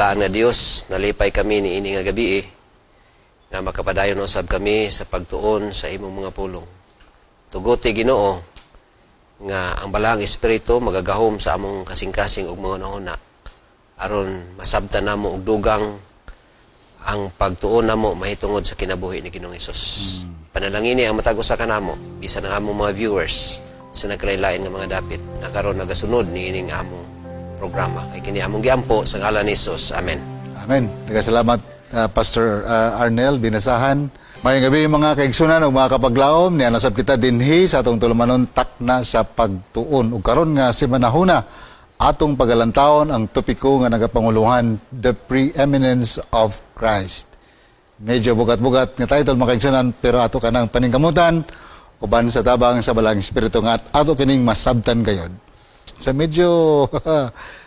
balaan nga Dios, nalipay kami ni ini nga gabi nga makapadayon usab kami sa pagtuon sa imong mga pulong. Tuguti Ginoo nga ang balaang espiritu magagahom sa among kasing-kasing ug mga nahuna aron masabtan namo og dugang ang pagtuon namo mahitungod sa kinabuhi ni Ginoong Hesus. Panalangini ang matag usa kanamo bisan ang among mga viewers sa nagkalain-lain nga mga dapit nga karon nagasunod ni ining among programa. Kay kini among giampo sa ngalan ni Hesus. Amen. Amen. Nagasalamat Pastor Arnel Dinasahan. Mayong gabi mga kaigsunan ug mga kapaglaom niya nasab kita dinhi sa atong tulumanon takna sa pagtuon ug karon nga semanahuna atong pagalantawon ang topiko nga nagapanguluhan, the preeminence of Christ. Medyo bugat-bugat nga title mga kaigsunan pero ato kanang paningkamutan uban sa tabang sa balang espiritu nga ato kining masabtan gayod. So medyo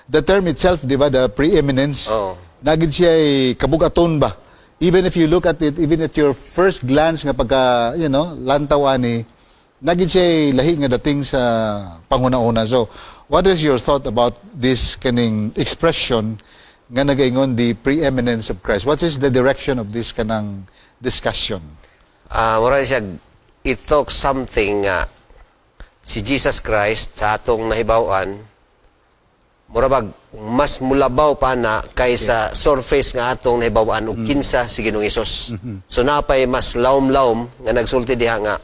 the term itself, di ba, the preeminence, nagid siya kabugaton ba? Even if you look at it, even at your first glance nga pagka, lantaw ani, nagid siya lahi nga dating sa panguna-una. So, what is your thought about this kaning expression nga nagaingon the preeminence of Christ? What is the direction of this kanang discussion? Mura siya, it talks something si Jesus Christ sa atong nahibawan, murabag mas mulabaw pa na kaysa surface nga atong nahibawan ug kinsa si Ginoong Hesus. So napay mas lawom-lawom nga nagsulti diha nga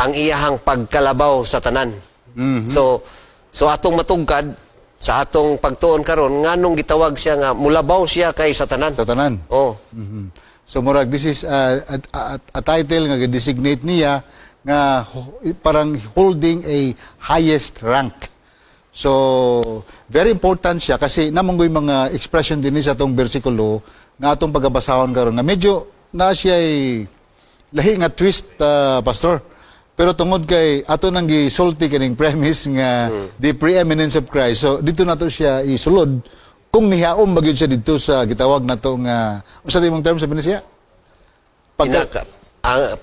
ang iyahang pagkalabaw sa tanan. So atong matugkad sa atong pagtuon karon nganong gitawag siya nga mulabaw siya kay sa tanan. Sa tanan. Oh. So murag this is a title nga designate niya nga parang holding a highest rank. So, very important siya kasi namanggoy mga expression din sa atong bersikulo nga atong pagabasahon karon nga medyo na siya ay lahi nga twist, Pastor. Pero tungod kay ato nang gisulti kaning premise nga the preeminence of Christ. So, dito nato siya isulod kung nihaom bagyod siya dito sa gitawag nato nga unsa timong term sabi niya?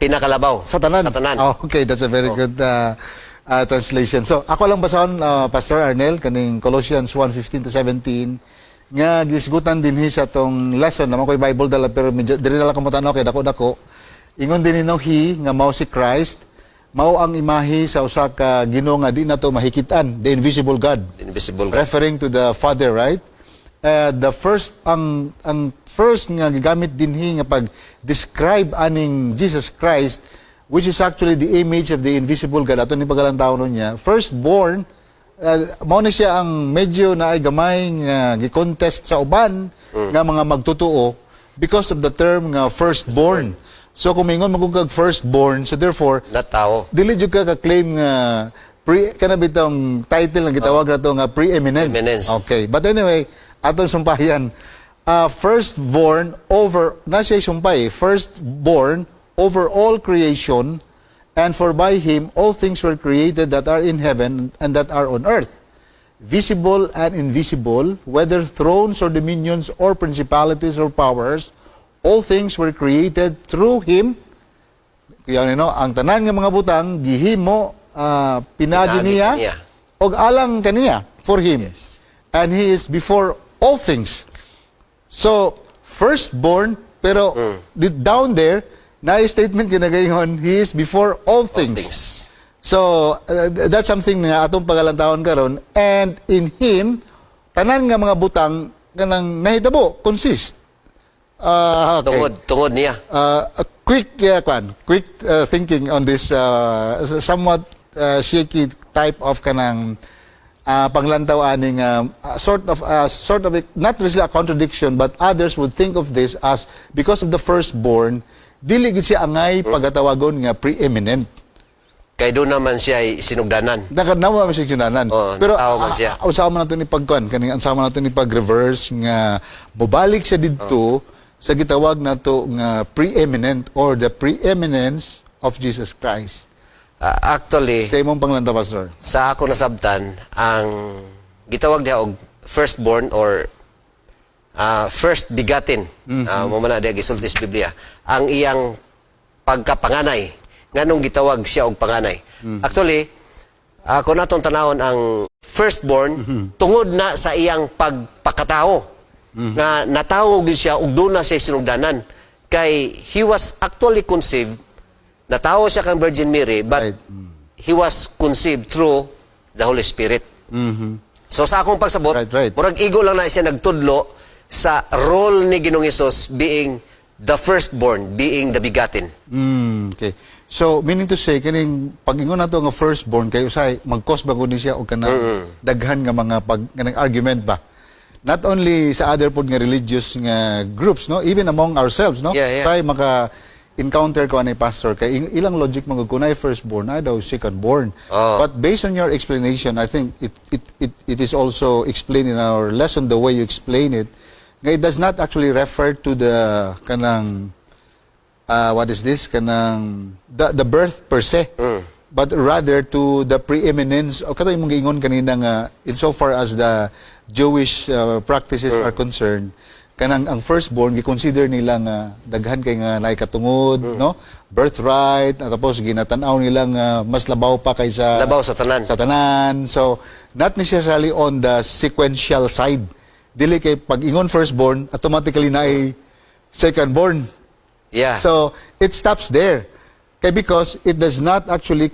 Pinakalabaw. Sa tanan. Sa tanan. Oh, okay, that's a very good translation. So, ako lang basahon, Pastor Arnel, kaning Colossians 1:15-17, nga gisgutan din sa tong lesson, naman ko'y Bible dala, pero medyo, dili na lang kamutan ako, kay dako-dako. Ingon din nino nga mao si Christ, mao ang imahe sa usa ka Ginoo nga di nato mahikitan, the invisible God. The invisible God. Referring to the Father, right? The first, ang first nga gigamit dinhi nga pag-describe aning Jesus Christ, which is actually the image of the invisible God. Ato ni pagalantaon niya. Firstborn, mao na siya ang medyo na ay gamay nga gi-contest sa uban nga mga magtutuo because of the term nga firstborn. So kung mingon magugag firstborn, so therefore, natao. Dili jud ka claim nga kana bitong title nga gitawag nato nga preeminence. Okay. But anyway, atong sumpayan, firstborn over, na siya sumpay, firstborn over all creation, and for by him all things were created that are in heaven and that are on earth, visible and invisible, whether thrones or dominions or principalities or powers, all things were created through him. Kaya ang tanan nga mga butang gihimo pinagi niya og alang kaniya for him. Yes. And he is before all things. So, firstborn, pero down there, na statement kinagayon, he is before all things. So, that's something nga atong pagalantaon karon. And in him, tanan nga mga butang kanang nahitabo, consist. Okay. Tungod niya. A quick thinking on this somewhat shaky type of kanang panglantaw aning sort of not really a contradiction, but others would think of this as because of the firstborn, dili gid siya angay pagatawagon nga preeminent. Kay doon naman siya ay sinugdanan. Nakanawa man siya sinugdanan. Pero man siya. Usama nato ni pagkuan kaning usama nato ni pag-reverse nga mobalik siya didto sa gitawag nato nga preeminent or the preeminence of Jesus Christ. Actually, sa imong panglantaw, Pastor, sa ako nasabtan, ang gitawag diha og firstborn or first begotten, mamana diha gisulti sa Biblia, ang iyang pagkapanganay, nganong gitawag siya og panganay. Actually, kung natong tanawon ang firstborn, tungod na sa iyang pagpakatao. nga natawag gyud siya ug doon na siya sinugdanan. Kay he was actually conceived, natawo siya kang Virgin Mary, but Right. he was conceived through the Holy Spirit. So sa akong pagsabot, Right. murag igo lang na siya nagtudlo sa role ni Ginoong Hesus being the firstborn, being the begotten. Okay. So, meaning to say, kaning pag-ingon nato nga firstborn, kayo usay, mag-cause ba ni siya o kanang daghan nga mga kanang argument ba? Not only sa other pod nga religious nga groups, no? Even among ourselves, no? Yeah, yeah. Say, maka-encounter ko ni pastor, kay ilang logic mga kunay firstborn, ay daw secondborn. Oh. But based on your explanation, I think it is also explained in our lesson, the way you explain it, nga it does not actually refer to the kanang what is this kanang the birth per se, but rather to the preeminence o kato imong giingon kanina nga insofar as the Jewish practices are concerned, kanang ang firstborn gi-consider nila nga daghan kay nga naay katungod, no, birthright, at tapos ginatan-aw nila nga mas labaw pa kaysa Labaw sa tanan. So not necessarily on the sequential side. Dili kay pag ingon firstborn, automatically na ay secondborn. Yeah. So, it stops there. Kay because it does not actually,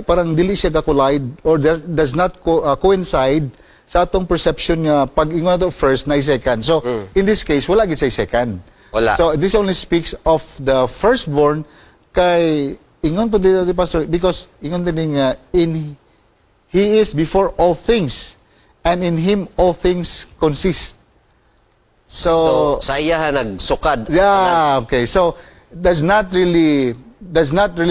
parang dili siya ga-collide or does not coincide sa atong perception nga pag ingon nato first na second. So, in this case, wala gid say second. Wala. So, this only speaks of the firstborn kay ingon po dito di pastor because ingon din nga he is before all things and in him all things consist. So sa iya nagsukad. Yeah, okay. So does not really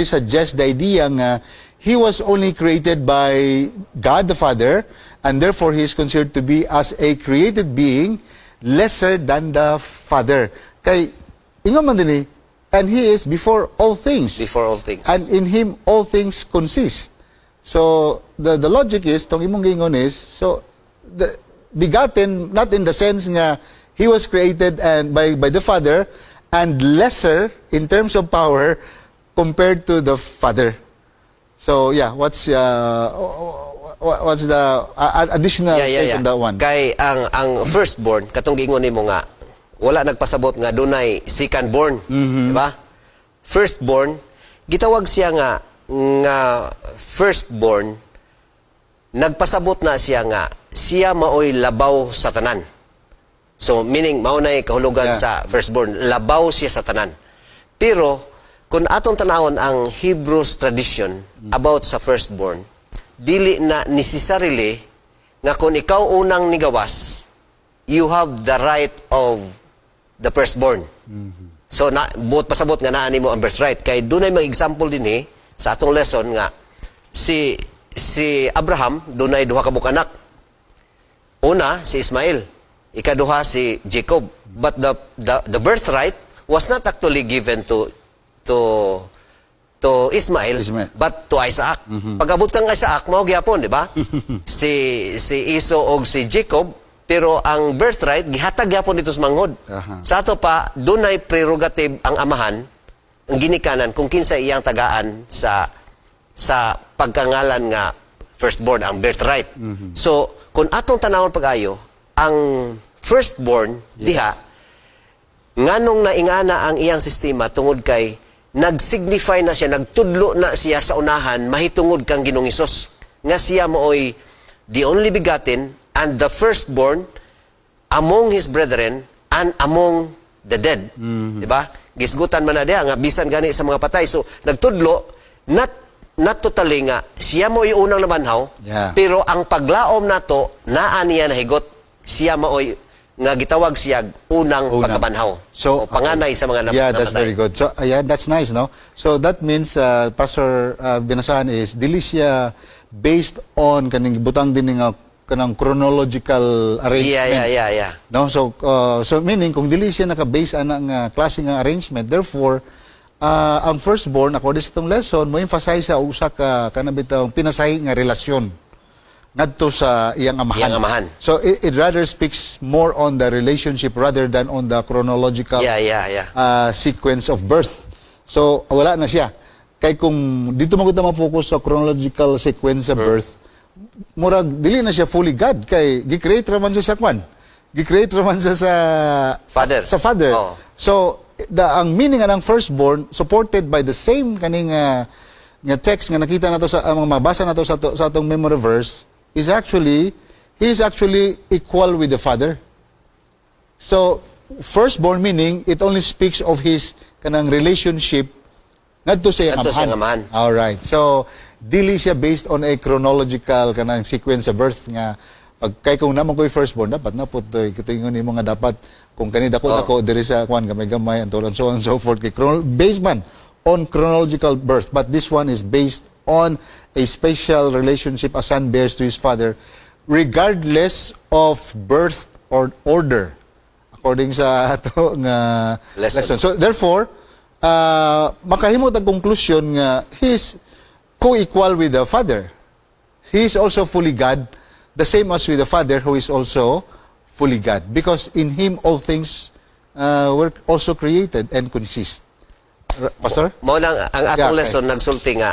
suggest the idea nga he was only created by God the Father and therefore he is considered to be as a created being lesser than the Father. Kay ingon man dinhi, and he is before all things. Before all things. And in him all things consist. So the logic is tong imong gingon is so the begotten not in the sense nga he was created and by the Father and lesser in terms of power compared to the Father. So yeah, what's the additional take on that one? Kay ang firstborn katong giingon nimo nga wala nagpasabot nga dunay secondborn, di ba? Firstborn gitawag siya nga firstborn nagpasabot na siya nga siya maoy labaw sa tanan. So, meaning, maunay kahulugan sa firstborn, labaw siya sa tanan. Pero, kung atong tanawon ang Hebrews tradition about sa firstborn, dili na necessarily nga kung ikaw unang nigawas, you have the right of the firstborn. So, buot pasabot nga naani mo ang birthright. Kay dunay mga example din sa atong lesson nga, si Abraham, dunay duha ka anak. Una, si Ismael. Ikaduha si Jacob. But the birthright was not actually given to Ismael, but to Isaac. Pag-abot kang Isaac, mao gyapon, di ba? si Esau og si Jacob, pero ang birthright gihatag gyapon dito sa manghod. Sa ato pa dunay prerogative ang amahan, ang ginikanan kung kinsa iyang tagaan sa pagkangalan nga firstborn, ang birthright. So, kung atong tanawon pag-ayo, ang firstborn diha nganong naingana ang iyang sistema tungod kay nag-signify na siya, nagtudlo na siya sa unahan mahitungod kang Ginoong Hesus nga siya mooy the only begotten and the firstborn among his brethren and among the dead. Di ba? Gisgutan man na diha nga bisan gani sa mga patay. So nagtudlo not totally nga siya mooy unang nabanhaw, pero ang paglaom nato naa niya nahigot siya maoy nga gitawag siya unang pagkabanhaw. So, panganay sa mga namatay. Yeah, that's very good. So, yeah, that's nice, no? So, that means, Pastor Binasahan is, dili siya based on kaning butang din nga kanang chronological arrangement. Yeah. No? So, meaning, kung dili siya naka-base anang klase nga arrangement, therefore, ang firstborn, according sa itong lesson, mo emphasize sa usa ka kanabitang pinasay nga relasyon ngadto sa iyang amahan. So it rather speaks more on the relationship rather than on the chronological sequence of birth. So wala na siya. Kay kung dito magud na ma-focus sa chronological sequence of birth, murag dili na siya fully God kay gi-create ra man siya sa kwan. gi-create naman sa Father. Sa father. Oo. So ang meaning ng firstborn supported by the same kaning nga text nga nakita nato sa mga mabasa nato sa atong memory verse is actually he is actually equal with the father. So firstborn meaning it only speaks of his kanang relationship ngadto sa iyang Ngadto sa iyang amahan. amahan. All right. So dili siya based on a chronological kanang sequence sa birth nga pag kay kung naman ko'y firstborn dapat na po to kitingon nimo nga dapat kung kani dako diri sa kwan gamay-gamay and so on and so forth kay based man on chronological birth, but this one is based on a special relationship a son bears to his father regardless of birth or order according sa ato nga lesson. So therefore makahimo tag conclusion nga he's co-equal with the father. He is also fully God, the same as with the father who is also fully God, because in him all things were also created and consist. Pastor? Mao lang ang atong Yeah, lesson nagsulti nga.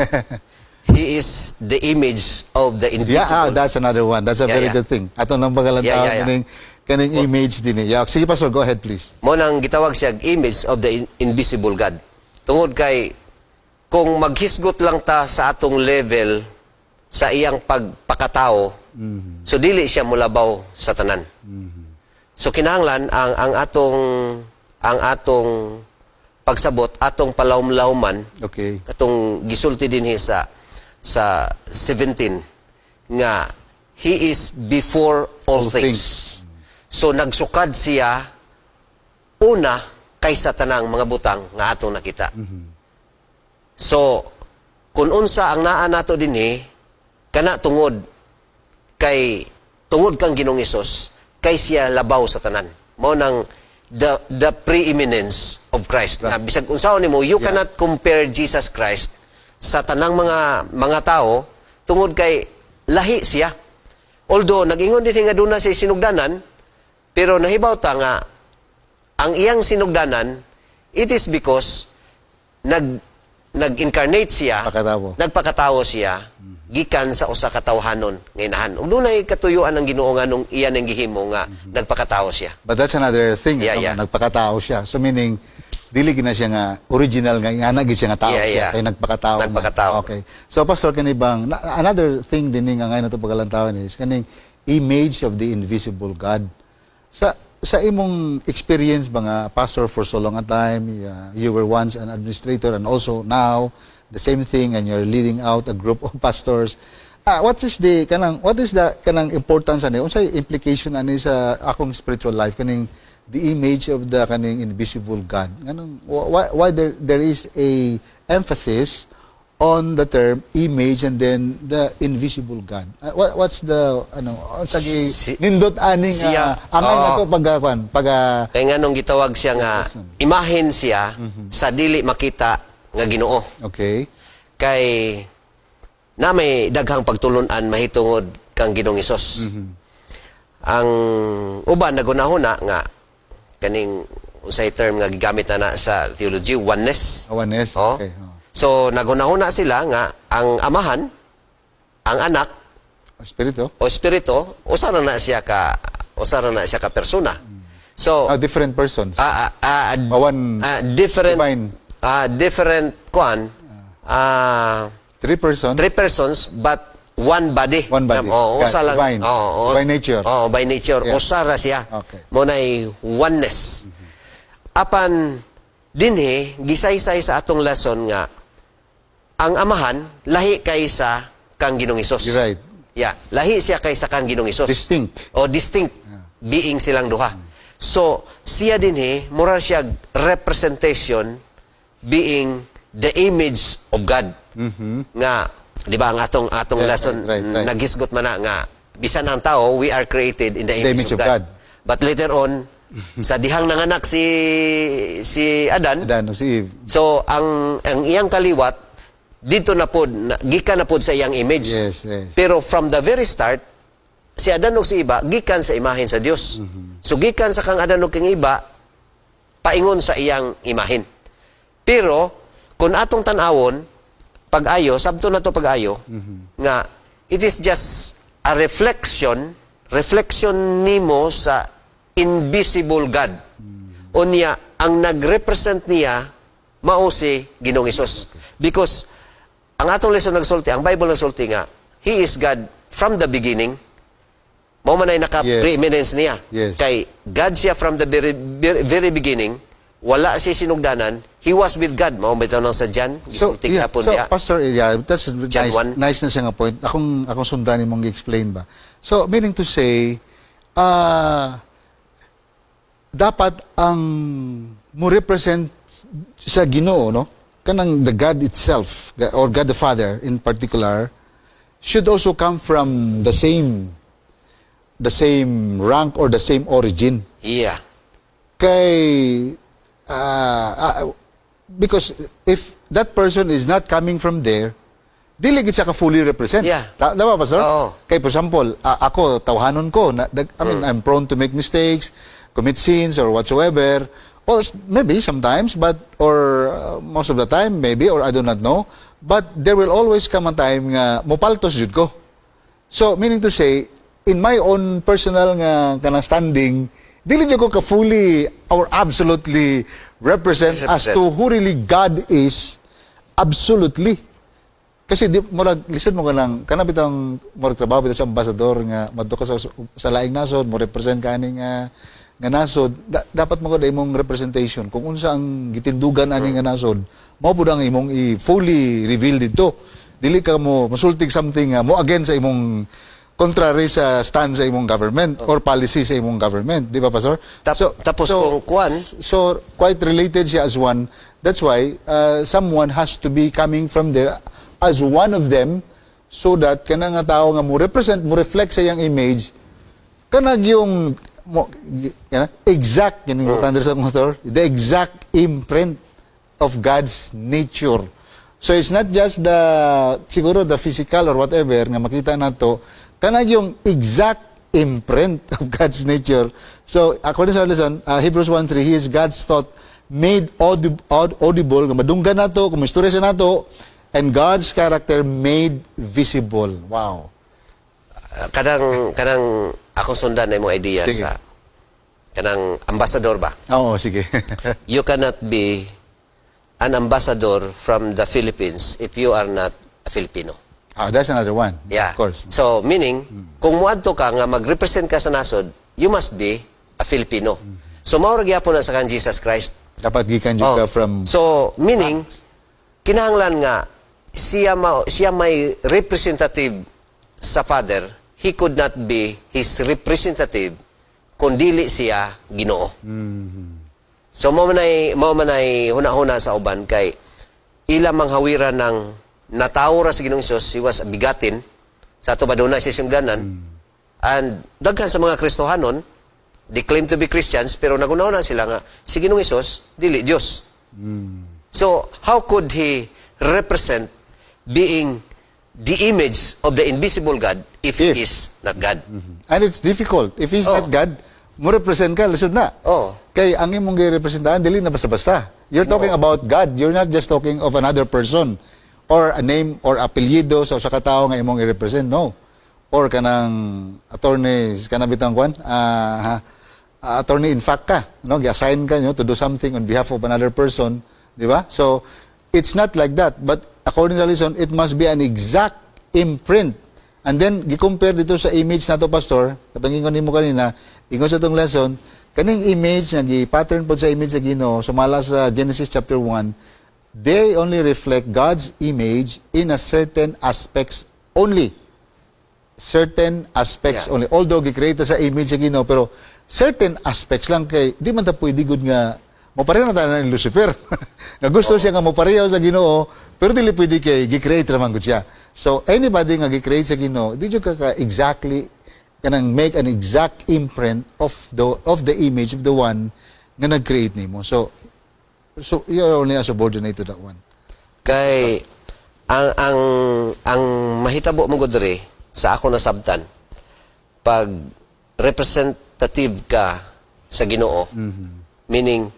He is the image of the Yeah, invisible. that's another one. That's a very Yeah. good thing. Ato nang bagalan Yeah. kaning image din. Yeah. Sige, Pastor, go ahead please. Mao nang gitawag siya image of the invisible God. Tungod kay kung maghisgot lang ta sa atong level sa iyang pagpakatao, so dili siya mulabaw sa tanan. So kinahanglan ang atong pagsabot, atong palawom-lawman, Okay. katong gisulti dinhi sa 17 nga he is before all All things. So nagsukad siya una kaysa tanang mga butang nga atong nakita. So kun unsa ang naa nato dinhi kana tungod kang Ginoong Hesus kay siya labaw sa tanan. Mao nang the preeminence of Christ. Na bisag unsaon nimo you cannot compare Jesus Christ sa tanang mga tao tungod kay lahi siya. Although nag-ingon din nga duna siya sinugdanan, pero nahibaw ta nga ang iyang sinugdanan it is because nag-incarnate siya, nagpakatawo siya gikan sa usa ka tawhanon nga inahan. Ug dunay katuyuan ang Ginoo nga nung iyan ang gihimo nga nagpakatawo siya. But that's another thing. Yeah. Nagpakatao siya. So meaning, dili gina siya nga original nga ingana gid siya nga tao siya. Kay nagpakatao. Nagpakatao. Okay. So Pastor, kanibang another thing din nga ngayon nato pagalantawan is kaning image of the invisible God. Sa imong experience ba nga pastor for so long a time, you were once an administrator and also now the same thing and you're leading out a group of pastors. What is the kanang importance ani unsay implication ani sa akong spiritual life kaning the image of the kaning invisible God? Kanang why there is a emphasis on the term image and then the invisible God? What's the nindot aning angay nato kay nganong gitawag siya nga imahen siya sa dili makita nga Ginoo. Okay. Kay na may daghang pagtulunan mahitungod kang Ginoong Hesus. Ang uban nagunahuna nga kaning usay term nga gigamit na sa theology oneness. Oneness. Oh. Okay. So nagunahuna sila nga ang amahan, ang anak Espiritu. usa na siya ka persona. So Different persons. One different divine. Different Three persons. but one body. One body. Usa lang. Divine. By nature. By nature. Yeah. Usa ra siya. Okay. Mo nay oneness. Apan dinhi gisaysay sa atong lesson nga ang amahan lahi kaysa kang Ginoong Hesus. You're right. Yeah, lahi siya kaysa kang Ginoong Hesus. Distinct being silang duha. So siya dinhi mura siya representation being the image of God. Nga di ba ang atong lesson right. naghisgot man na nga bisan ang tao we are created in the image of God. But later on sa dihang nanganak si Adan, si Eve. so ang iyang kaliwat dito na pod gikan na pod sa iyang image. Yes. Pero from the very start si Adan ug si Eva gikan sa imahen sa Dios. So gikan sa kang Adan ug kang Eva paingon sa iyang imahen. Pero kung atong tan-awon pag-ayo sabto na to pag-ayo nga it is just a reflection nimo sa invisible God. Unya, ang nag-represent niya, mao si Ginoong Hesus. Because, ang atong lesson nagsulti, ang Bible nagsulti nga, He is God from the beginning. Mao man ay naka-preeminence niya. Yes. Kay God siya from the very beginning, wala siya sinugdanan, He was with God. Mao bitaw nang sa John, gisulti hapon diha. Pastor, that's John 1. nice na siya nga point. Akong sundanin mong i-explain ba. So, meaning to say, dapat ang mo represent sa Ginoo, no? Kanang the God itself, or God the Father in particular, should also come from the same rank or the same origin. Yeah. Kay because if that person is not coming from there, dili gid siya ka fully represent. Yeah. Tama ba, Pastor? Oo. Kay for example, ako tawhanon ko I mean, I'm prone to make mistakes, commit sins or whatsoever. Or maybe sometimes, or most of the time maybe, or I do not know, but there will always come a time nga mopaltos jud ko. So meaning to say, in my own personal nga kanang standing, dili jud ko ka fully or absolutely represent as to who really God is absolutely. Kasi di murag listen mo kana bitang murag trabaho bitaw sa ambassador nga madto ka sa laing nasod, mo represent ka ani nga nasod, dapat mo ko da imong representation kung unsa ang gitindugan ani nga nasod, mao pud ang imong fully reveal dito. Dili ka mo masultig something mo against sa imong contrary sa stand sa imong government or policy sa imong government, di ba, Pastor? Tapos kung kuan, so quite related siya as one. That's why someone has to be coming from there as one of them, so that kana nga tao nga mo represent, mo reflect sa iyang image, kanag yung exact, yan yung sa motor, the exact imprint of God's nature. So it's not just siguro the physical or whatever nga makita nato, kanag yung exact imprint of God's nature. So according sa lesson, Hebrews 1:3, He is God's thought made audible, nga madunggan nato, kung istorya sa nato, and God's character made visible. Wow. kanang ako sundan na imong idea Sige. sa kanang ambassador ba? Oo, sige. You cannot be an ambassador from the Philippines if you are not a Filipino. That's another one. Yeah. Of course. So, meaning, kung muadto ka nga mag-represent ka sa nasod, you must be a Filipino. So, maurag yapon na sa kan Jesus Christ. Dapat gikan jud ka from... So, meaning, kinahanglan nga, siya may representative sa Father, he could not be his representative kung dili siya Ginoo. So, mao man ay huna-huna sa uban kay ila manghawiran ng natawra sa Ginoong Hesus, he was bigatin sa ato baduna siya simdanan. And daghan sa mga Kristohanon, they claim to be Christians, pero nagunaw na sila nga, si Ginoong Hesus, dili Diyos. So, how could he represent being the image of the invisible God if he is not God? And it's difficult. If He's not God, mo represent ka, lisod na. Oh. Kay ang imong girepresentahan, dili na basta-basta. You're talking about God. You're not just talking of another person or a name or apelyido sa katao nga imong i-represent. No. Or kanang attorney, kanang bitang kwan, attorney in fact ka. No? Gi-assign ka to do something on behalf of another person. Di ba? So, it's not like that. But according to the lesson, it must be an exact imprint. And then, gi-compare dito sa image na to, Pastor, katong ingon nimo kanina, ingon sa itong lesson, kaning image nga gi-pattern po sa image sa Ginoo, sumala sa Genesis chapter 1, they only reflect God's image in a certain aspects only. Certain aspects only. Although gi-create sa image sa Ginoo, pero certain aspects lang kay di man ta pwede gud nga mapareho na tayo ni Lucifer. Nga gusto siya nga mapareho sa Ginoo, pero dili pwede kay gi-create naman gud siya. So anybody nga gi-create sa Ginoo, di jud ka exactly kanang make an exact imprint of the image of the one nga nag-create nimo. So you're only a subordinate to that one. Kay ang mahitabo mo gud diri sa ako na sabtan, pag representative ka sa Ginoo, meaning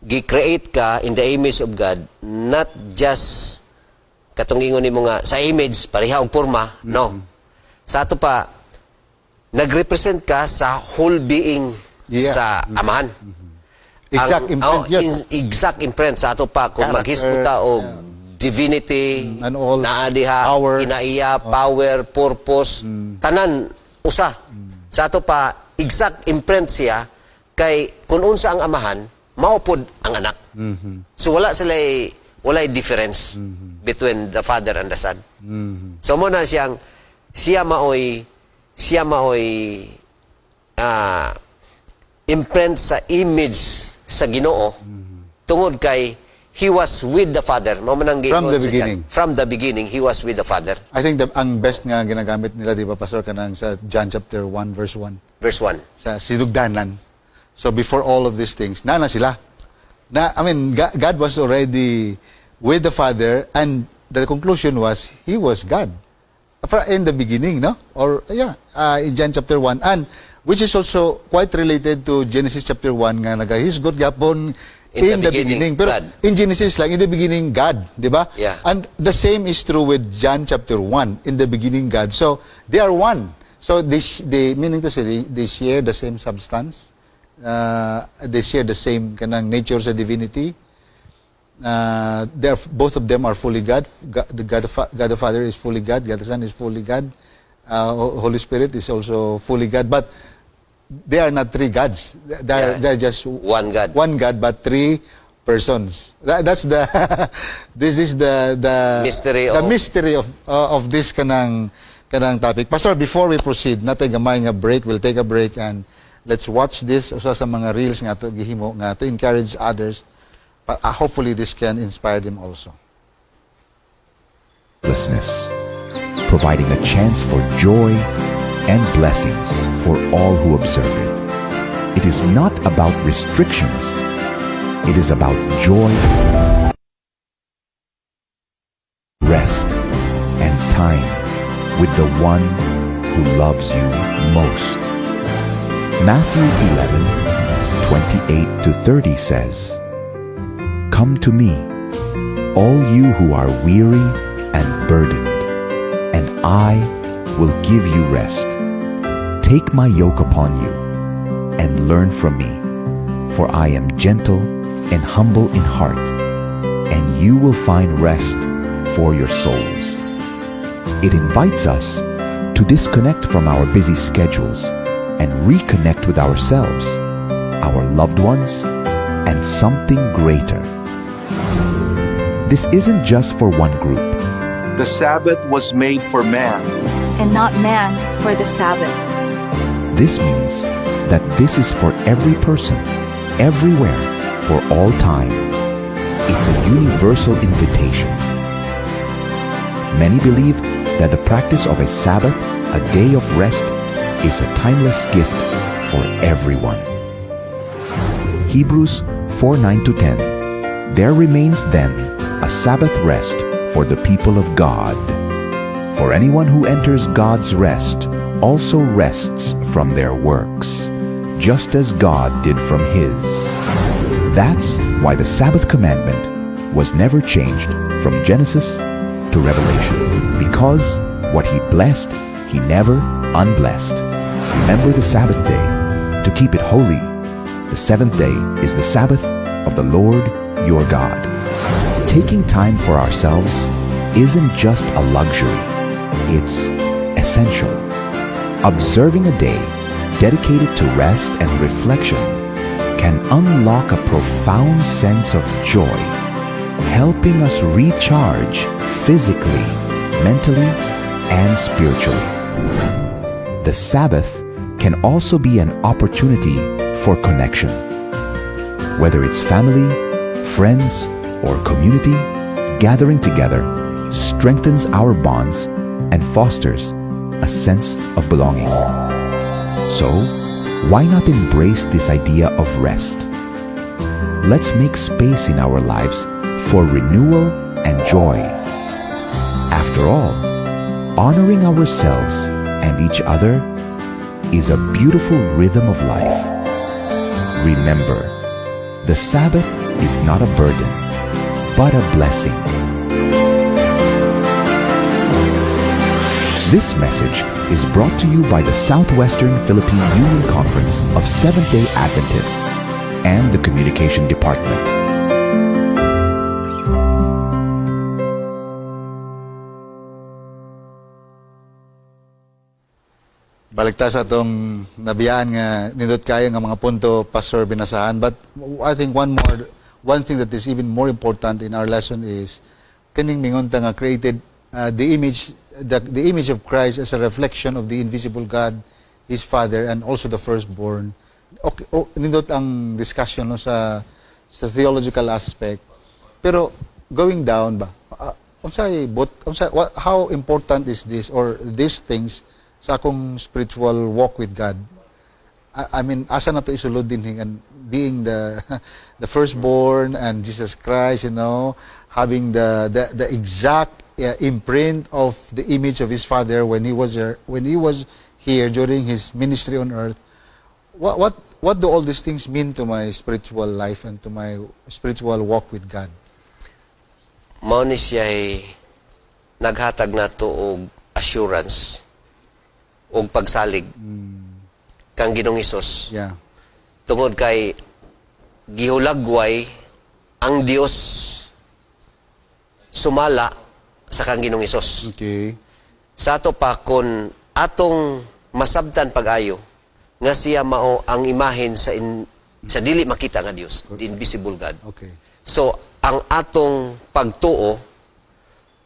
gi-create ka in the image of God, not just katong ingon nimo nga sa image pareha og porma, no. Sa ato pa nagrepresent ka sa whole being Yeah. sa amahan. Exact imprint yun. Exact imprint sa ato pa kung Character, maghisgo ta og divinity, and all, naadiha, power. kinaiya, power, purpose, tanan usa. Sa ato pa exact imprint siya kay kung unsa ang amahan, maupod ang anak. So walay difference between the father and the son. So mo na siya maoy imprint sa image sa Ginoo tungod kay he was with the father. From the beginning. From the beginning, he was with the father. I think ang best nga ginagamit nila, di ba, Pastor, kanang sa John chapter 1, verse 1. Verse 1. Sa sinugdanan. So before all of these things, nana sila. God was already with the Father, and the conclusion was, He was God. In the beginning, no? Or, in John chapter 1. And, which is also quite related to Genesis chapter 1, nga He's good gapon in the beginning. Pero God. in Genesis lang, in the beginning, God. Di ba? Yeah. And the same is true with John chapter 1. In the beginning, God. So, they are one. So, they meaning to say, they share the same substance. They share the same kanang nature sa divinity. Both of them are fully God. God the Father is fully God. God the Son is fully God. Holy Spirit is also fully God. But they are not three gods. They're just one God. One God, but three persons. That's the this is the mystery of this kanang topic. Pastor, before we proceed, natay gamay nga break. We'll take a break and let's watch this usa sa mga reels nga to gihimo nga to encourage others. But hopefully this can inspire them also. Providing a chance for joy and blessings for all who observe it. It is not about restrictions. It is about joy, rest, and time with the one who loves you most. Matthew 11:28-30 says, "Come to me, all you who are weary and burdened, and I will give you rest. Take my yoke upon you and learn from me, for I am gentle and humble in heart, and you will find rest for your souls." It invites us to disconnect from our busy schedules and reconnect with ourselves, our loved ones, and something greater. This isn't just for one group. The Sabbath was made for man. and not man for the Sabbath. This means that this is for every person, everywhere, for all time. It's a universal invitation. Many believe that the practice of a Sabbath, a day of rest, is a timeless gift for everyone. Hebrews 4:9-10. There remains then a Sabbath rest for the people of God. For anyone who enters God's rest also rests from their works, just as God did from His. That's why the Sabbath commandment was never changed from Genesis to Revelation, because what He blessed, He never unblessed. Remember the Sabbath day to keep it holy. The seventh day is the Sabbath of the Lord your God. Taking time for ourselves isn't just a luxury, it's essential. Observing a day dedicated to rest and reflection can unlock a profound sense of joy, helping us recharge physically, mentally, and spiritually. The Sabbath can also be an opportunity for connection. Whether it's family, friends, or community, gathering together strengthens our bonds and fosters a sense of belonging. So, why not embrace this idea of rest? Let's make space in our lives for renewal and joy. After all, honoring ourselves and each other is a beautiful rhythm of life. Remember, the Sabbath is not a burden, but a blessing. This message is brought to you by the Southwestern Philippine Union Conference of Seventh-day Adventists and the Communication Department. Balik ta sa atong nabiyaan nga nindot kayo nga mga punto, Pastor Binasahan. But I think one thing that is even more important in our lesson is kaning mingon ta nga created the image of Christ as a reflection of the invisible God, His Father, and also the firstborn. Okay, nindot ang discussion no, sa theological aspect. Pero going down ba, how important is this or these things sa akong spiritual walk with God? I mean, asa na to isulod din and being the firstborn and Jesus Christ, you know, having the exact imprint of the image of His Father when He was here during His ministry on earth. What do all these things mean to my spiritual life and to my spiritual walk with God? Mao ni siya naghatag nato og assurance og pagsalig kang Ginoong Hesus. Yeah. Tungod kay gihulagway ang Dios sumala sa kang Ginoong Hesus. Okay. Sa ato pa kun atong masabtan pag-ayo nga siya mao ang imahen sa dili makita nga Dios, the invisible God. Okay. So ang atong pagtuo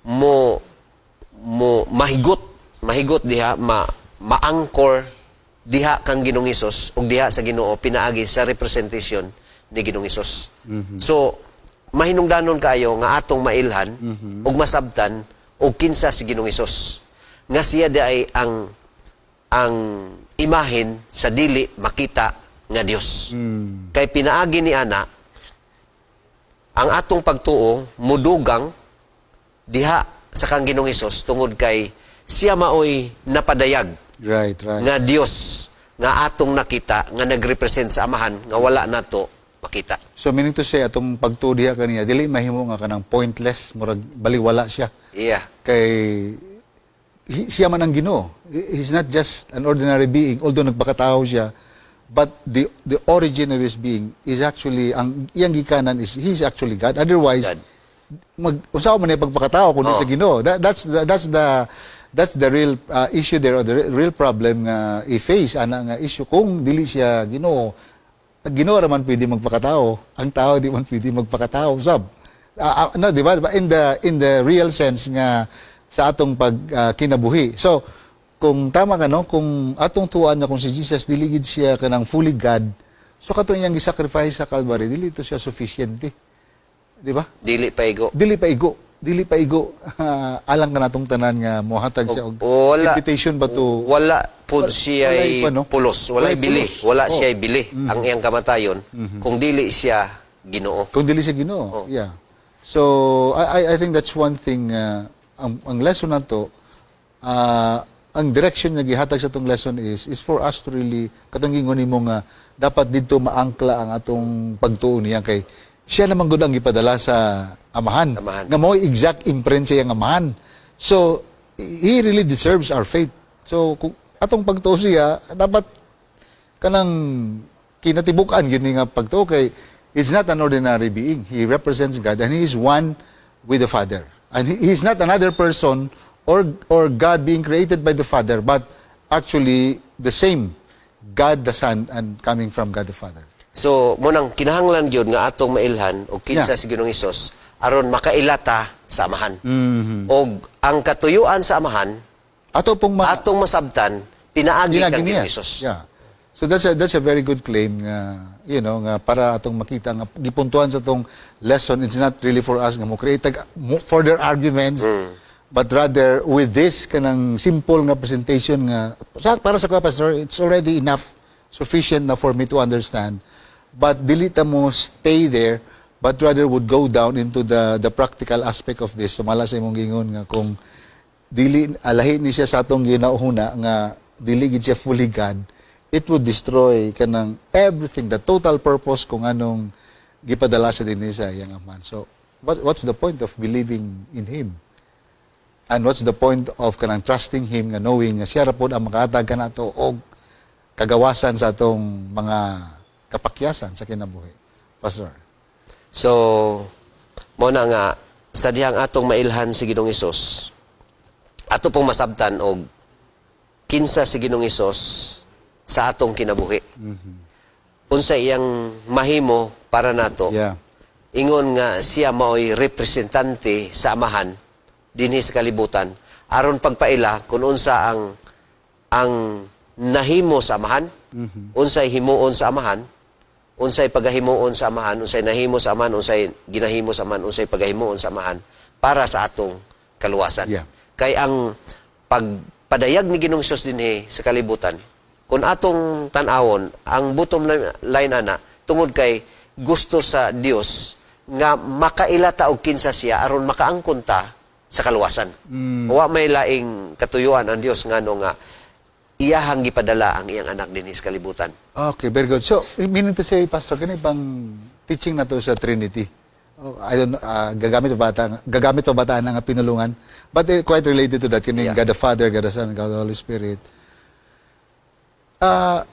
mo mahigot diha ma-anchor diha kang Ginoong Hesus ug diha sa Ginoo pinaagi sa representation ni Ginoong Hesus. So mahinungdanon kayo nga atong mailhan ug masabtan og kinsa si Ginoong Hesus nga siya di ay ang imahen sa dili makita nga Dios. Kay pinaagi ni ana ang atong pagtuo mudugang diha sa kang Ginoong Hesus tungod kay siya maoy napadayag Right. nga Dios nga atong nakita nga nagrepresent sa amahan nga wala nato makita. So meaning to say atong pagtudiha kaniya dili mahimo nga kanang pointless murag baliwala siya. Yeah. Kay siya man ang Ginoo. He's not just an ordinary being although nagpakatao siya, but the origin of his being is actually ang iyang gikanan is he's actually God. Otherwise usaw man yung pagpakatao kundi sa Ginoo. That's the real issue there, or the real problem nga i-face ana nga issue kung dili siya Ginoo. Ginoo ra man pwede magpakatao, ang tao di man pwede magpakatao sab. No, di ba? In the real sense nga sa atong kinabuhi. So kung tama ka no, kung atong tuan na kung si Jesus diligid siya kanang fully God, so kato iyang gi-sacrifice sa Calvary, dili to siya sufficient. Di ba? Dili pa igo. Alang ka natong tanan nga mohatag siya og invitation ba to wala pud siya pulos, wala bili, wala Oh. siya bili ang iyang kamatayon kung dili siya Ginoo. Kung dili siya Ginoo. Yeah. So I think that's one thing ang lesson nato ang direction nga gihatag sa atong lesson is for us to really katong gingon nimo nga dapat didto maangkla ang atong pagtuon niya kay siya naman gud ang gipadala sa amahan. Nga mo exact imprint sa iyang amahan. So he really deserves our faith. So kung atong pagtuo siya dapat kanang kinatibukan gid nga pagtuo kay he's not an ordinary being. He represents God and he is one with the Father. And he is not another person or God being created by the Father, but actually the same God the Son and coming from God the Father. So munang kinahanglan gyud nga atong mailhan og kinsa si Ginoong Hesus aron makailata sa amahan. Og ang katuyuan sa amahan atong masabtan pinaagi kang Ginoong Hesus. Yeah. So that's a very good claim nga nga para atong makita nga gipuntuhan sa tong lesson, it's not really for us nga mo create further arguments, but rather with this kanang simple nga presentation nga para sa pastor, it's already enough, sufficient na for me to understand. But dili ta mo stay there, but rather would go down into the practical aspect of this. Sumala sa imong gingon nga kung dili alahi ni siya sa atong ginauhuna nga dili gid siya fully God, it would destroy kanang everything, the total purpose kung anong gipadala sa dinhi sa iyang amahan. So what's the point of believing in him? And what's the point of kanang trusting Him nga knowing nga siya ra pod ang makahatag kanato og kagawasan sa atong mga kapakyasan sa kinabuhi. Pastor. So, mo na nga, sa dihang atong mailhan si Ginoong Hesus, ato pong masabtan og kinsa si Ginoong Hesus sa atong kinabuhi. Unsa iyang mahimo para nato. Yeah. Ingon nga siya mao'y representante sa amahan dinhi sa kalibutan aron pagpaila kung unsa ang nahimo sa amahan, unsay himuon sa amahan, unsay pagahimuon sa amahan, unsay nahimo sa amahan, unsay ginahimo sa amahan, unsay pagahimuon sa amahan para sa atong kaluwasan. Yeah. Kay ang pagpadayag ni Ginoong Hesus dinhi sa kalibutan, kung atong tan-awon, ang bottom line ana tungod kay gusto sa Dios nga makailata og kinsa siya aron makaangkon ta sa kaluwasan. Wa may laing katuyuan ang Dios ngano nga iyahang gipadala ang iyang anak dinhi sa kalibutan. Okay, very good. So, meaning to say, Pastor, kani bang teaching na to sa Trinity? I don't know, gagamit pa bata ng pinulungan? But quite related to that, kini God the Father, God the Son, God the Holy Spirit.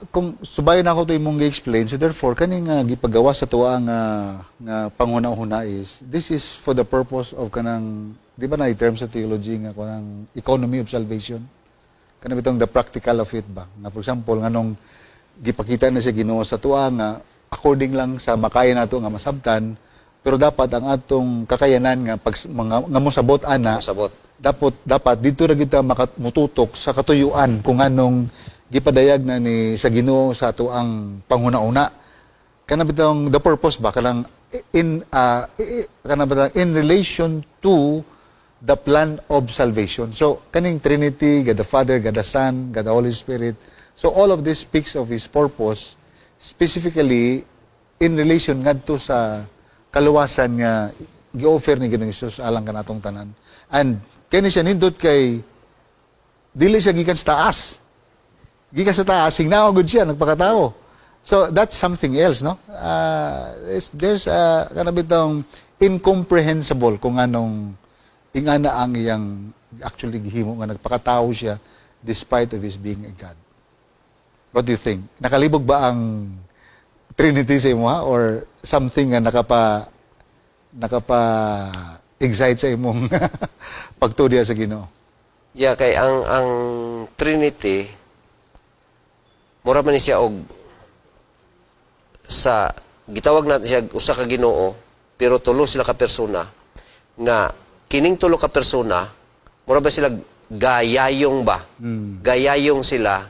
Kung subayon ako ito imong gi-explain, so therefore, kaning gipagawa sa tuwa nga panghuna-huna is, this is for the purpose of kanang, di ba na i-term sa theology nga kanang economy of salvation? Kanang itong the practical of it ba? Na for example, nganong gipakita na siya Ginoo sa tuwa nga, according lang sa makaya nato nga masabtan, pero dapat ang atong kakayanan nga pag nga mosabot ana, Masabot. dapat dito ra kita makamututok sa katuyuan kung anong gipadayag na ni sa Ginoo sa ato ang panghuna-una. Kana bitong the purpose ba kanang in relation to the plan of salvation. So kaning Trinity, God the Father, God the Son, God the Holy Spirit. So all of this speaks of His purpose specifically in relation ngadto sa kaluwasan nga gi-offer ni Ginoong Hesus alang kanatong tanan. And kani siya nindot kay dili siya gikan sa taas. Gikan sa taas, hingnawa gud siya nagpakatao. So that's something else, no? There's kanabitong incomprehensible kung anong ingana ang iyang actually gihimo nga nagpakatao siya despite of his being a God. What do you think? Nakalibog ba ang Trinity sa imo ha? Or something nga nakapa-excite sa imong pagtudya sa Ginoo? Yeah, kay ang Trinity mura man ni siya og sa gitawag natin siya usa ka Ginoo pero tulo sila ka persona nga kining tulo ka persona mura ba sila gayayong ba? Gayayong sila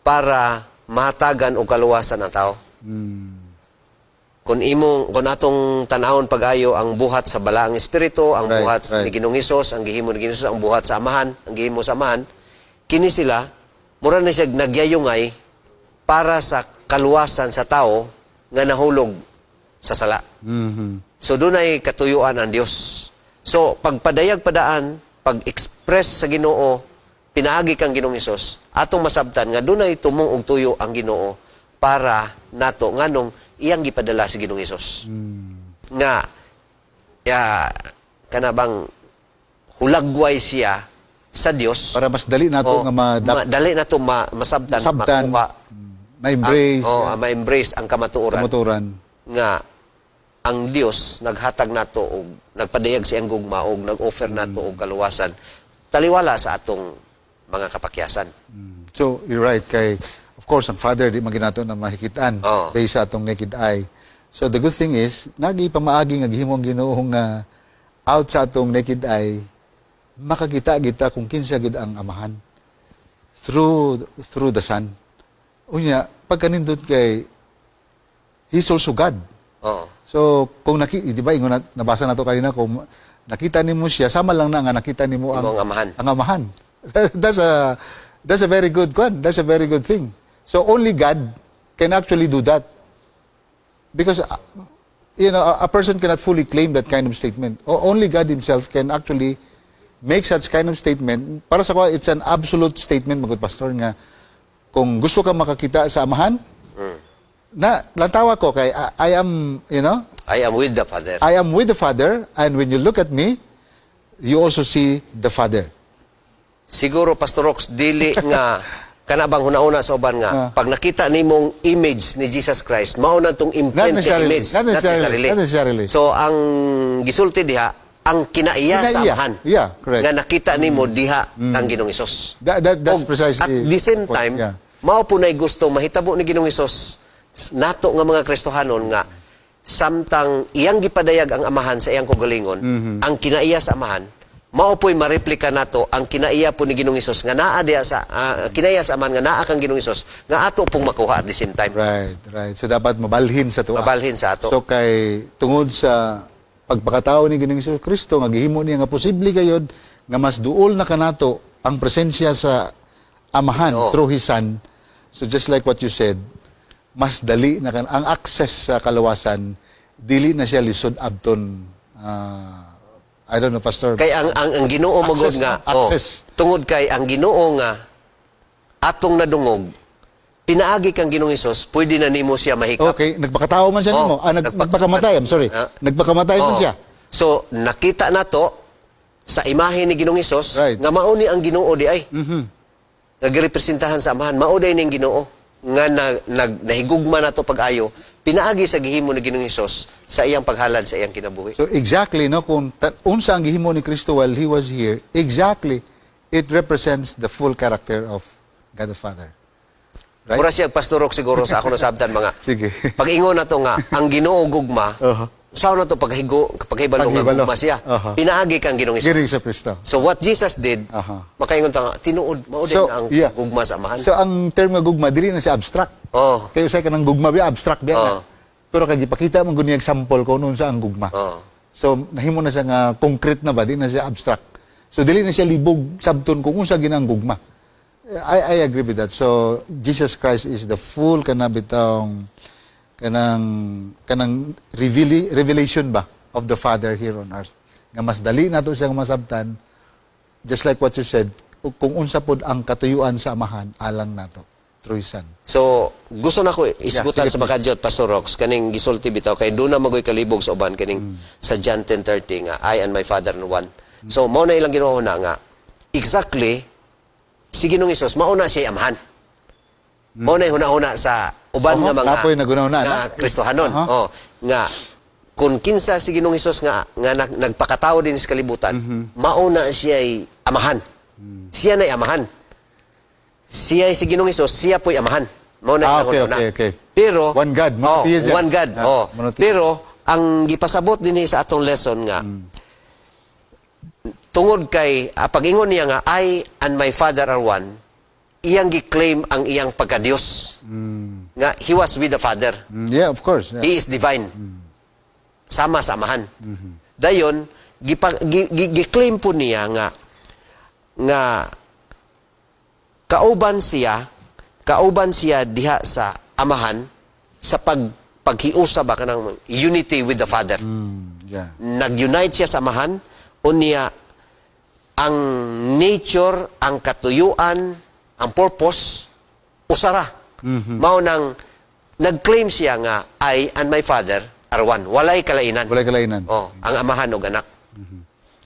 para mahatagan og kaluwasan ng tao. Kung atong tan-awon pag-ayo ang buhat sa balaang espiritu, ang buhat ni Ginoong Hesus, ang gihimo ni Ginoong Hesus, ang buhat sa amahan, ang gihimo sa amahan, kini sila mura na siya nagyayungay para sa kaluwasan sa tao nga nahulog sa sala. So dunay katuyuan ang Dios. So pagpadayag padaan, pag-express sa Ginoo, pinaagi kang Ginoong Hesus, atong masabtan nga dunay tumong og tuyo ang Ginoo para nato nganong iyang gipadala si Ginoong Hesus. Nga kanabang hulagway siya sa Dios Para mas dali nato nga dali nato masabtan, makuha, ma-embrace, ma-embrace ang kamatuoran nga ang Dios naghatag nato og nagpadayag siyang gugma og nag-offer nato og kaluwasan taliwala sa atong mga kapakyasan. So, you're right. Kay, of course, ang Father, di maginato na mahikitaan based sa atong naked eye. So, the good thing is, nagipamaagi nga gihimong Ginoo nga out sa atong naked eye, makakita kita kung kinsa gid ang amahan through the Son. Unya, pagkanindot kay He's also God. So, kung di ba, nabasa na to kanina, kung nakita nimo siya, sama lang na nga nakita nimo ang amahan. That's a very good one. That's a very good thing. So only God can actually do that. Because a person cannot fully claim that kind of statement. Only God himself can actually make such kind of statement. Para sa ko, it's an absolute statement, magod pastor, nga kung gusto ka makakita sa amahan, lantawa ko kay I am with the Father. I am with the Father, and when you look at me, you also see the Father. Siguro Pastor Rox dili nga kanabang hunauna sa uban nga pag nakita nimong image ni Jesus Christ mao na tong imprinted necessarily. image, Not necessarily. Not necessarily. So ang gisulti diha ang kinaiya sa amahan. Yeah, correct. Nga nakita nimo diha ang Ginoong Hesus. That's Og precisely. At the same point, time, yeah. mao po nay gusto mahitabo ni Ginoong Hesus nato nga mga Kristohanon nga samtang iyang gipadayag ang amahan sa iyang kaugalingon, ang kinaiya sa amahan, mao po'y mareplika nato ang kinaiya po ni Ginoong Hesus nga naa diha sa kinaiya sa amahan nga naa kang Ginoong Hesus nga ato pong makuha at the same time. Right. So dapat mabalhin sa tuwa. Mabalhin sa ato. So kay tungod sa pagpakatao ni Ginoong Hesus Kristo nga gihimo niya nga posible gayod nga mas duol na kanato ang presensya sa amahan Oo. through His Son. So just like what you said, mas dali na ang access sa kalawasan dili na siya lisod abton I don't know, Pastor. Kay ang Ginoo magod nga access. tungod kay ang Ginoo nga atong nadungog pinaagi kang Ginoong Hesus pwede na nimo siya mahikap. Okay, nagpakatao man siya nimo. Nagpakamatay, I'm sorry. Nagpakamatay man siya. So nakita nato sa imahe ni Ginoong Hesus Right. nga mao ni ang Ginoo di ay. Nagrepresentahan sa amahan mao day ning Ginoo nga nahigugma nato pag-ayo pinaagi sa gihimo ni Ginoong Hesus sa iyang paghalad sa iyang kinabuhi. So exactly, no, kung unsa ang gihimo ni Kristo while He was here, exactly, it represents the full character of God the Father. Right? Mura siya Pastor Rox siguro sa ako nasabtan mga. Sige. Pag-ingon na to nga ang Ginoo gugma. Saan na to paghibalo nga gugma siya. Pinaagi kang Ginoong Giri Hesus. sa Kristo. So what Jesus did, makaingon ta nga tinuod mao din ang gugma sa amahan. So ang term nga gugma dili na siya abstract. Kaya usay ka ng gugma biya abstract biya. na. Pero kay gipakita man gud niya example ko noon sa ang gugma. So nahimo na siya nga concrete na ba, di na siya abstract. So dili na siya libog sabton kung unsa ginang gugma. I agree with that. So Jesus Christ is the full kanabitang kanang revelation ba of the Father here on earth. Nga mas dali nato siyang masabtan, just like what you said, kung unsa pod ang katuyuan sa amahan alang nato through His Son. So gusto na ko isgutan sige, sa makadyot Pastor Rox kaning gisulti bitaw kay do na magoy kalibog sa uban kaning sa John 10:30 nga I and my Father are one. So mao na ilang Ginoo na nga exactly si Ginoong Hesus mauna siya amahan. Mao na hunahuna sa uban nga mga Lapoy na gunahuna nga Kristohanon. Nga kung kinsa si Ginoong Hesus nga nagpakatao din sa kalibutan, mauna siya ay amahan. Siya na amahan. Siya ay si Ginoong Hesus, siya po'y amahan. Mao na okay. Pero One God, monotheism. one God. Monotheism. Pero ang gipasabot din sa atong lesson nga tungod kay pag-ingon niya nga I and my Father are one, iyang gi-claim ang iyang pagka-Dios. Nga he was with the Father. Yeah, of course. Yeah. He is divine. Sama sa amahan. Dayon gi-claim po niya nga kauban siya diha sa amahan sa paghiusa ba kanang unity with the Father. Yeah. Nag-unite siya sa amahan unya ang nature, ang katuyuan, ang purpose usara. Mao nang nag-claim siya nga I and my Father are one. Walay kalainan. Walay kalainan. Ang amahan ug anak.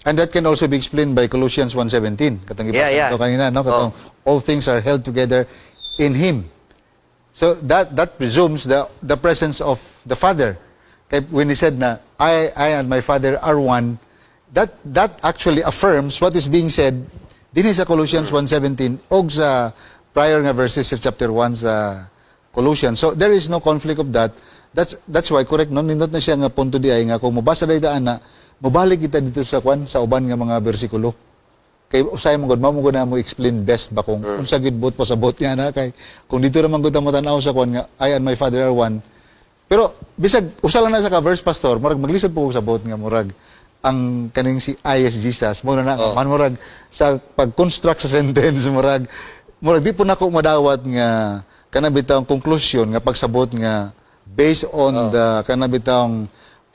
And that can also be explained by Colossians 1:17. Katong Yeah. kanina, no? Katong all things are held together in Him. So that presumes the presence of the Father. Kaya when He said na I and my Father are one, that actually affirms what is being said din sa Colossians 1:17 og sa prior nga verses sa chapter 1 sa Colossians. So there is no conflict of that. That's why correct no nindot na siya nga punto di ay nga kung mabasa dayta na mobalik kita dito sa sa uban nga mga bersikulo. Kay usay mo gud mo na mo explain best ba kung unsa gid bot pasabot niya na kay kung dito ra man gud mo tan-aw sa nga I and my Father are one. Pero bisag usa lang na sa ka verse pastor, murag maglisod po sa bot nga murag ang kaning si I as Jesus mo na man murag sa pag-construct sa sentence murag di po nako madawat nga kanabitang conclusion nga pagsabot nga based on the kanabitang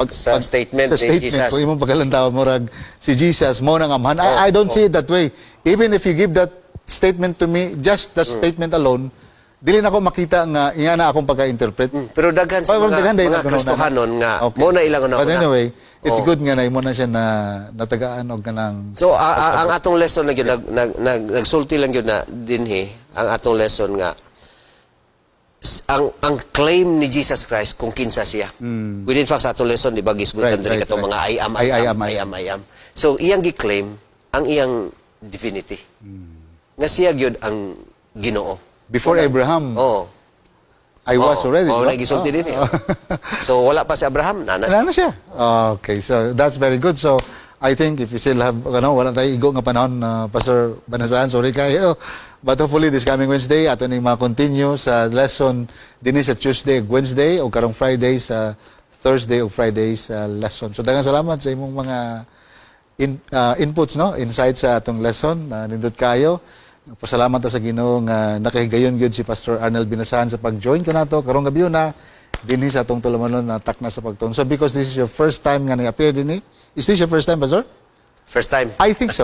Sa statement ni Jesus. Kung imong pagkalantaw murag si Jesus mo nang amahan. I don't see it that way. Even if you give that statement to me, just the statement alone, dili na ako makita nga iya na akong pagka-interpret. Pero daghan sa Oh, daghan dahil mga na- Kristohanon nga Okay. mo na ilang una. But anyway, it's Oh. good nga na imo na siya na natagaan og kanang So ang atong lesson na gyud nagsulti lang gyud na dinhi ang atong lesson nga ang claim ni Jesus Christ kung kinsa siya. Within fact sa atong lesson di ba gisgutan Right, diri right, katong right. mga I am. So iyang gi-claim ang iyang divinity. Nga siya gyud ang Ginoo. before Abraham, Oh. I was already. Oh, diba? nagisulti din. So wala pa si Abraham, nanas. Ano siya? Okay, so that's very good. So I think if you still have, wala tayo igo nga panahon, Pastor Banasan, sorry kayo. But hopefully this coming Wednesday, ato ning ma-continue sa lesson din sa Tuesday ug Wednesday o karong Friday sa Thursday ug Friday sa lesson. So daghang salamat sa imong mga inputs, no? Insights sa atong lesson. Nindot kayo. Pasalamat ta sa Ginoo nga nakahigayon gyud si Pastor Arnel Binasahan sa pag-join kanato karong gabi na dinhi sa atong tulumanon na takna sa pagtuon. So because this is your first time nga nag-appear dinhi, is this your first time, Pastor? First time. I think so.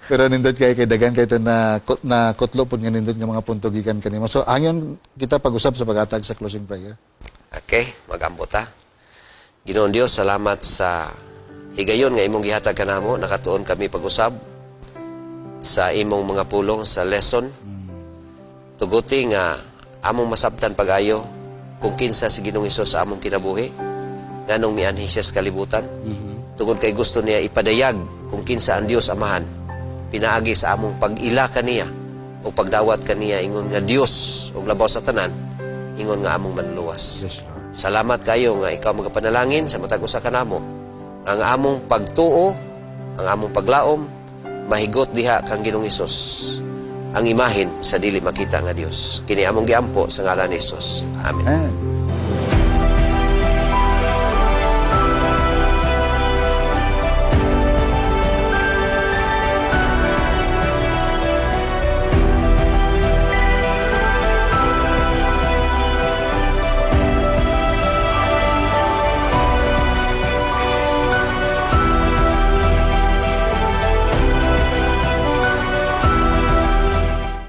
Pero nindot kay dagan kay na kutlo pud nga nindot nga mga punto gikan kanimo. So hangyon kita pag-usab sa paghatag sa closing prayer. Okay, mag-ambot ta. Ginoong Dios, salamat sa higayon nga imong gihatag kanamo. Nakatuon kami pag-usab sa imong mga pulong sa lesson. Tuguti nga among masabtan pag-ayo kung kinsa si Ginoong Hesus sa among kinabuhi. Nganong mianhi siya sa kalibutan. Tungod kay gusto niya ipadayag kung kinsa ang Dios Amahan. Pinaagi sa among pag-ila kaniya o pagdawat kaniya ingon nga Dios o labaw sa tanan, ingon nga among manluwas. Yes, Lord. Salamat kayo nga ikaw magapanalangin sa matag usa kanamo. Ang among pagtuo, ang among paglaom, mahigot diha kang Ginoong Hesus. Ang imahin sa dili makita nga Dios. Kini among giampo sa ngalan ni Hesus. Amen. Amen.